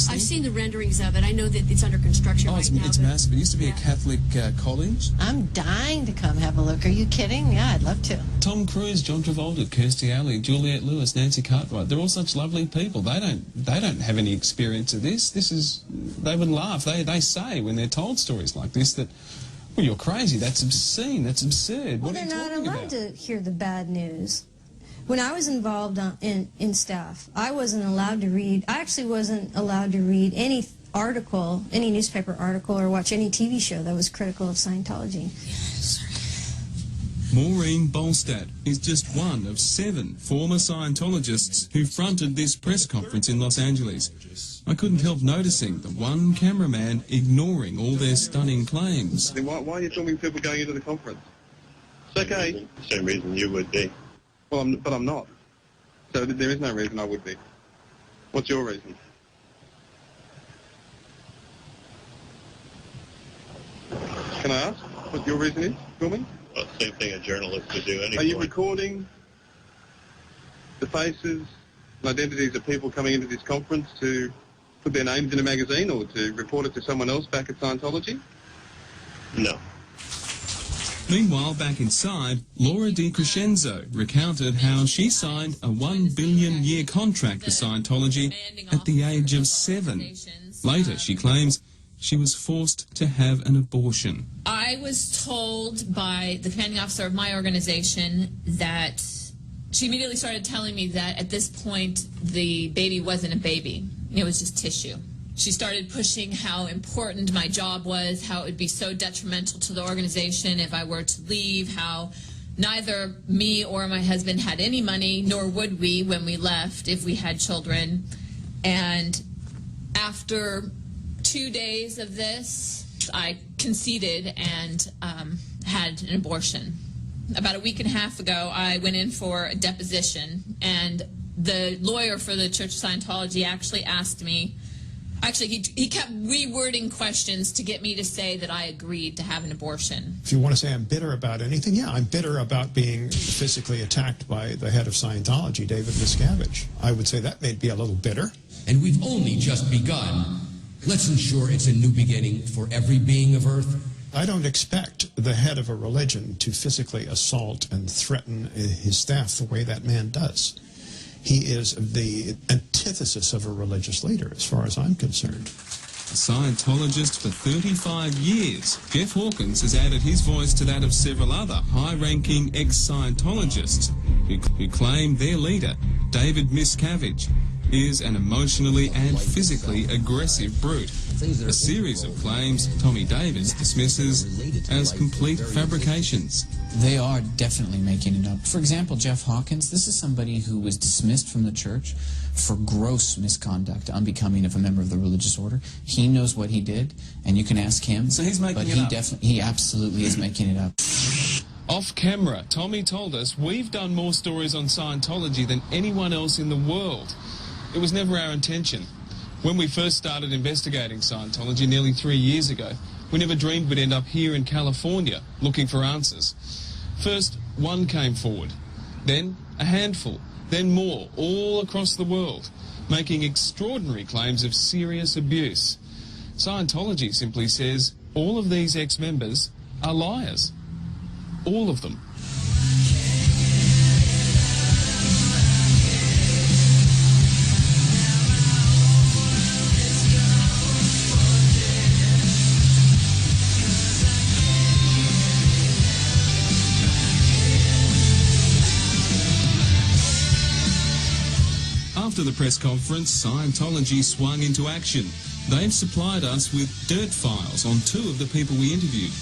this thing? I've seen the renderings of it. I know that it's under construction right now. It's massive. It used to be a Catholic college. I'm dying to come have a look. Are you kidding? Yeah, I'd love to. Tom Cruise, John Travolta, Kirstie Alley, Juliette Lewis, Nancy Cartwright. They're all such lovely people. They don't have any experience of this. They would laugh. They say when they're told stories like this that, well, you're crazy. That's obscene. That's absurd. Well, what are you they're not allowed to hear the bad news. When I was involved in staff, I wasn't allowed to read. I actually wasn't allowed to read any article, any newspaper article, or watch any TV show that was critical of Scientology. Maureen Bolstad is just one of 7 former Scientologists who fronted this press conference in Los Angeles. I couldn't help noticing the one cameraman ignoring all their stunning claims. Then why are you filming people going into the conference? It's okay. Same reason you would be. Well, but I'm not. So there is no reason I would be. What's your reason? Can I ask what your reason is, filming? Well, same thing a journalist would do anyway. Are you recording the faces and identities of people coming into this conference to put their names in a magazine or to report it to someone else back at Scientology? No. Meanwhile, back inside, Laura DiCrescenzo recounted how she signed a $1 billion-year contract with Scientology at the age of 7. Later, she claims she was forced to have an abortion. I was told by the commanding officer of my organization that she immediately started telling me that at this point the baby wasn't a baby. It was just tissue. She started pushing how important my job was, how it would be so detrimental to the organization if I were to leave, how neither me or my husband had any money, nor would we when we left if we had children. And after 2 days of this, I conceded and had an abortion. About a week and a half ago, I went in for a deposition, and the lawyer for the Church of Scientology actually asked me, he kept rewording questions to get me to say that I agreed to have an abortion. If you want to say I'm bitter about anything, yeah, I'm bitter about being physically attacked by the head of Scientology, David Miscavige. I would say that may be a little bitter. And we've only just begun. Let's ensure it's a new beginning for every being of Earth. I don't expect the head of a religion to physically assault and threaten his staff the way that man does. He is the antithesis of a religious leader, as far as I'm concerned. A Scientologist for 35 years, Jeff Hawkins has added his voice to that of several other high-ranking ex-Scientologists who claim their leader, David Miscavige, is an emotionally and physically aggressive brute. A series of claims Tommy Davis dismisses as complete fabrications. They are definitely making it up. For example, Jeff Hawkins, this is somebody who was dismissed from the church for gross misconduct, unbecoming of a member of the religious order. He knows what he did, and you can ask him. So he's making it up? But he absolutely is making it up. Off camera, Tommy told us we've done more stories on Scientology than anyone else in the world. It was never our intention. When we first started investigating Scientology nearly 3 years ago, we never dreamed we'd end up here in California looking for answers. First, one came forward, then a handful, then more, all across the world, making extraordinary claims of serious abuse. Scientology simply says all of these ex-members are liars. All of them. After the press conference, Scientology swung into action. They've supplied us with dirt files on 2 of the people we interviewed.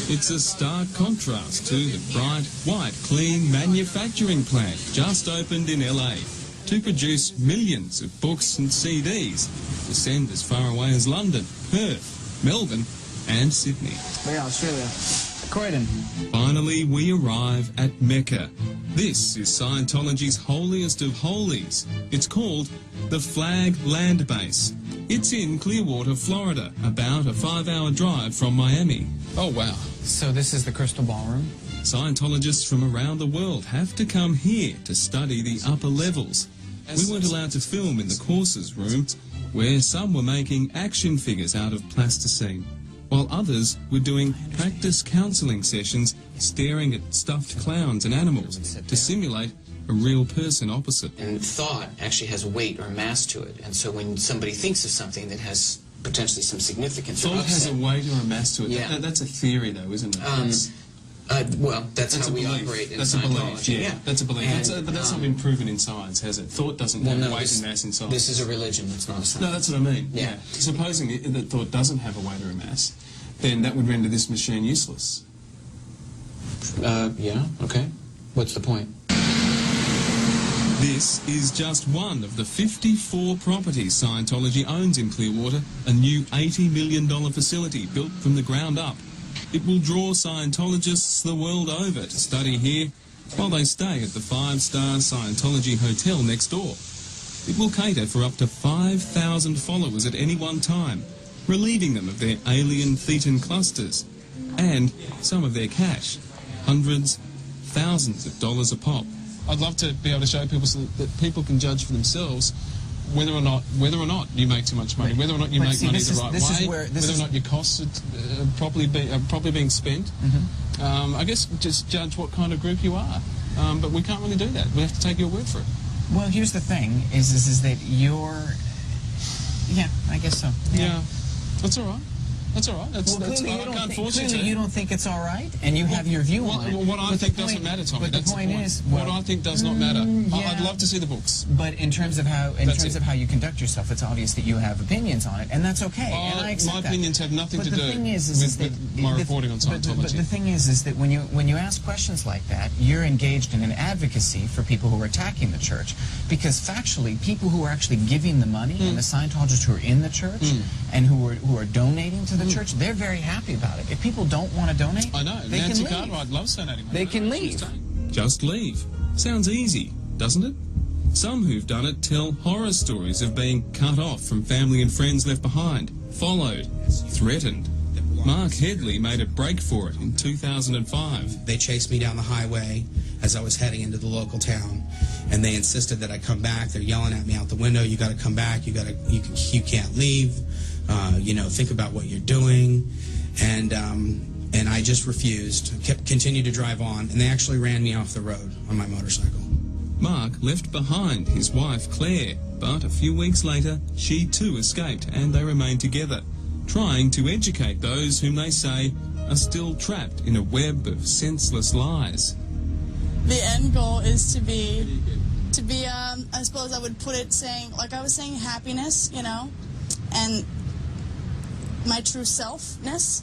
It's a stark contrast to the bright, white, clean manufacturing plant just opened in LA to produce millions of books and CDs to send as far away as London, Perth, Melbourne and Sydney. We're Australia. Croydon. Finally, we arrive at Mecca. This is Scientology's holiest of holies. It's called the Flag Land Base. It's in Clearwater, Florida, about a 5-hour drive from Miami. Oh, wow. So this is the Crystal Ballroom? Scientologists from around the world have to come here to study the upper levels. We weren't allowed to film in the courses room, where some were making action figures out of plasticine, while others were doing practice counselling sessions staring at stuffed clowns and animals to simulate a real person opposite. And thought actually has weight or mass to it. And so when somebody thinks of something that has potentially some significance or Thought has upset, a weight or a mass to it. Yeah. That's a theory, though, isn't it? well, that's how we operate in That's a Scientology. belief, yeah. That's a belief. And, but that's not been proven in science, has it? Thought doesn't have weight and mass in science. This is a religion, it's not a science. No, that's what I mean. Yeah. Supposing that thought doesn't have a weight or a mass, then that would render this machine useless. Yeah, okay. What's the point? This is just one of the 54 properties Scientology owns in Clearwater, a new $80 million facility built from the ground up. It will draw Scientologists the world over to study here while they stay at the 5-star Scientology hotel next door. It will cater for up to 5,000 followers at any one time, relieving them of their alien thetan clusters and some of their cash, hundreds, thousands of dollars a pop. I'd love to be able to show people so that people can judge for themselves whether or not you make too much money, whether or not you make money the right way, whether or not your costs are properly being spent. I guess just judge what kind of group you are. But we can't really do that. We have to take your word for it. Well, here's the thing: is that you're. Yeah, I guess so. Yeah, that's all right. That's all right. Clearly you don't think it's all right, and you have your view on it. What I think doesn't matter, Tommy. But the point is, what I think does not matter. I'd love to see the books. But in terms of how you conduct yourself, it's obvious that you have opinions on it, and that's okay. And I accept my opinions have nothing to do with my reporting on Scientology. But the thing is that when you ask questions like that, you're engaged in an advocacy for people who are attacking the church, because factually, people who are actually giving the money and the Scientologists who are in the church and who are donating to the church, they're very happy about it. If people don't want to donate, I know. they Nancy can leave. Cartwright loves donating. They can leave. Just leave. Sounds easy, doesn't it? Some who've done it tell horror stories of being cut off from family and friends left behind, followed, threatened. Mark Headley made a break for it in 2005. They chased me down the highway as I was heading into the local town, and they insisted that I come back. They're yelling at me out the window, "You got to come back. You can't leave. Think about what you're doing." And I just refused. Continued to drive on, and they actually ran me off the road on my motorcycle. Mark left behind his wife Claire, but a few weeks later she too escaped, and they remained together, trying to educate those whom they say are still trapped in a web of senseless lies. The end goal is to be I suppose I would put it I was saying happiness, and my true selfness.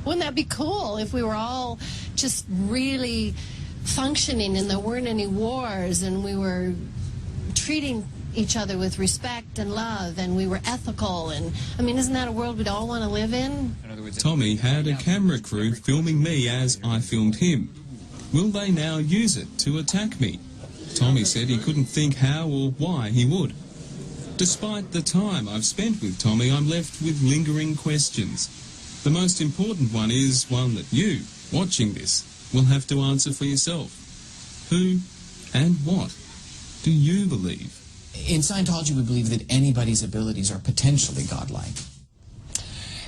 Wouldn't that be cool if we were all just really functioning and there weren't any wars and we were treating each other with respect and love and we were ethical? And I mean, isn't that a world we'd all want to live in? Tommy had a camera crew filming me as I filmed him. Will they now use it to attack me? Tommy said he couldn't think how or why he would. Despite the time I've spent with Tommy, I'm left with lingering questions. The most important one is one that you, watching this, will have to answer for yourself. Who and what do you believe? In Scientology, we believe that anybody's abilities are potentially godlike.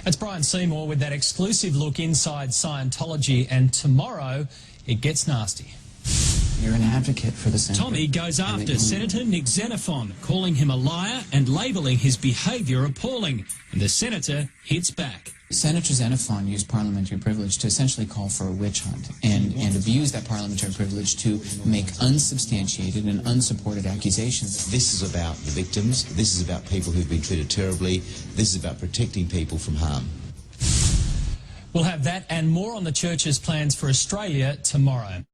That's Brian Seymour with that exclusive look inside Scientology, and tomorrow it gets nasty. You're an advocate for the Senator. Tommy goes after Senator Nick Xenophon, calling him a liar and labelling his behaviour appalling. And the Senator hits back. Senator Xenophon used parliamentary privilege to essentially call for a witch hunt and abuse that parliamentary privilege to make unsubstantiated and unsupported accusations. This is about the victims. This is about people who've been treated terribly. This is about protecting people from harm. We'll have that and more on the Church's plans for Australia tomorrow.